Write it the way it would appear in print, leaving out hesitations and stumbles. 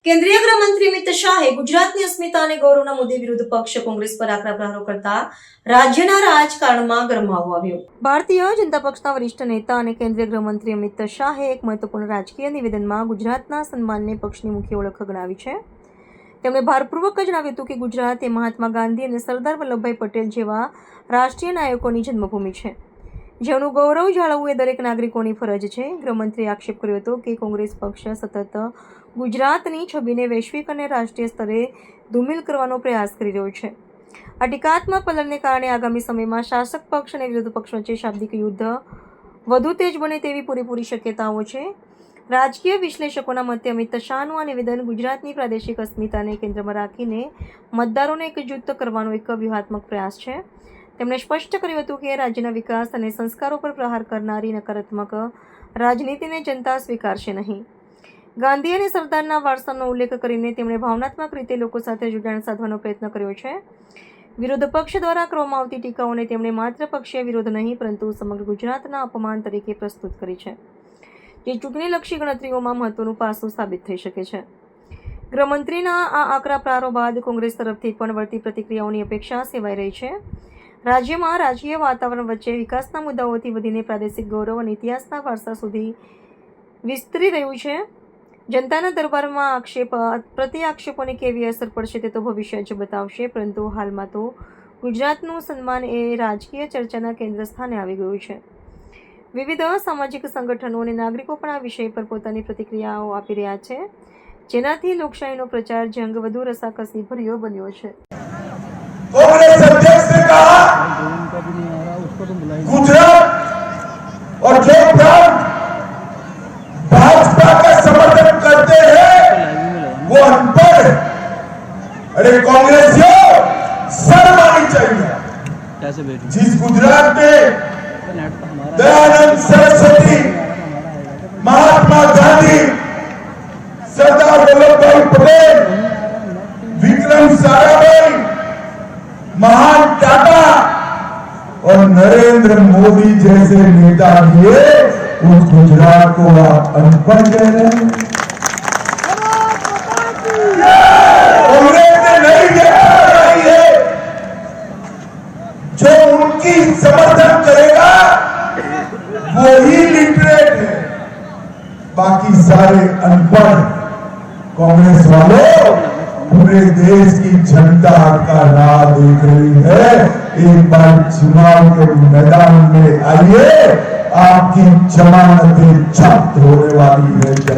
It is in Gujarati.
કેન્દ્રીય ગૃહમંત્રી અમિત શાહે ગુજરાતની અસ્મિતા અને ગૌરવના મુદ્દે વિરુદ્ધ પક્ષ કોંગ્રેસ પર આકરા પ્રહારો કરતા રાજ્યના રાજકારણમાં ગરમાવો આવ્યો. ભારતીય જનતા પક્ષના વરિષ્ઠ નેતા અને કેન્દ્રીય ગૃહમંત્રી અમિત શાહે એક મહત્વપૂર્ણ રાજકીય નિવેદનમાં ગુજરાતના સન્માનને પક્ષની મુખ્ય ઓળખ ગણાવી છે. તેમણે ભારપૂર્વક જણાવ્યું હતું કે ગુજરાત એ મહાત્મા ગાંધી અને સરદાર વલ્લભભાઈ પટેલ જેવા રાષ્ટ્રીય નાયકોની જન્મભૂમિ છે, જેનું ગૌરવ જાળવવું એ દરેક નાગરિકોની ફરજ છે. ગૃહમંત્રીએ આક્ષેપ કર્યો હતો કે કોંગ્રેસ પક્ષ સતત ગુજરાતની છબીને વૈશ્વિક અને રાષ્ટ્રીય સ્તરે ધૂમિલ કરવાનો પ્રયાસ કરી રહ્યો છે. આ ટીકાત્મક પલટને કારણે આગામી સમયમાં શાસક પક્ષ અને વિરોધ પક્ષ વચ્ચે શાબ્દિક યુદ્ધ વધુ તેજ બને તેવી પૂરેપૂરી શક્યતાઓ છે. રાજકીય વિશ્લેષકોના મતે અમિત શાહનું આ નિવેદન ગુજરાતની પ્રાદેશિક અસ્મિતાને કેન્દ્રમાં રાખીને મતદારોને એકજૂથ કરવાનો એક વ્યૂહાત્મક પ્રયાસ છે. તેમણે સ્પષ્ટ કર્યું હતું કે રાજ્યના વિકાસ અને સંસ્કારો પર પ્રહાર કરનારી નકારાત્મક રાજનીતિને જનતા સ્વીકારશે નહીં. ગાંધી અને સરદારના વારસાનો ઉલ્લેખ કરીને તેમણે ભાવનાત્મક રીતે લોકો સાથે જોડાણ સાધવાનો પ્રયત્ન કર્યો છે. વિરોધ પક્ષ દ્વારા કરવામાં આવતી ટીકાઓને તેમણે માત્ર પક્ષીય વિરોધ નહીં પરંતુ સમગ્ર ગુજરાતના અપમાન તરીકે પ્રસ્તુત કરી છે, જે ચૂંટણીલક્ષી ગણતરીઓમાં મહત્વનું પાસું સાબિત થઈ શકે છે. ગૃહમંત્રીના આ આકરા પ્રહારો બાદ કોંગ્રેસ તરફથી પણ વળતી પ્રતિક્રિયાઓની અપેક્ષા સેવાઈ રહી છે. રાજ્યમાં રાજકીય વાતાવરણ વચ્ચે વિકાસના મુદ્દાઓથી વધીને પ્રાદેશિક ગૌરવ અને ઇતિહાસના વારસા સુધી વિસ્તરી રહ્યું છે. જનતાના દરબારમાં પ્રતિ આક્ષેપોની કેવી અસર પડશે તે તો ભવિષ્ય જ બતાવશે, પરંતુ હાલમાં તો ગુજરાતનું સન્માન એ રાજકીય ચર્ચાના કેન્દ્ર સ્થાને આવી ગયું છે. વિવિધ સામાજિક સંગઠનો અને નાગરિકો પણ આ વિષય પર પોતાની પ્રતિક્રિયાઓ આપી રહ્યા છે, જેનાથી લોકશાહીનો પ્રચાર જંગ વધુ રસાકસી ભર્યો બન્યો છે. कांग्रेस अध्यक्ष ने कहा गुजरात और जो प्रांत भाजपा का समर्थन करते हैं वो अनपढ़. अरे कांग्रेसियों, शर्म आनी चाहिए. जिस गुजरात में दयानंद सरस्वती, महात्मा गांधी, सरदार वल्लभभाई पटेल, विक्रम साराभाई, महान टाटा और नरेंद्र मोदी जैसे नेता दिए, उस गुजरात को आप अनपढ़ कह रहे हैं. कांग्रेस ने नहीं देखा है जो उनकी समर्थन करेगा वो ही लिटरेट है, बाकी सारे अनपढ़. कांग्रेस वालों, पूरे देश की जनता आपका राह देख रही है. एक बार चुनाव के मैदान में आइए, आपकी जमानतें जब्त होने वाली है.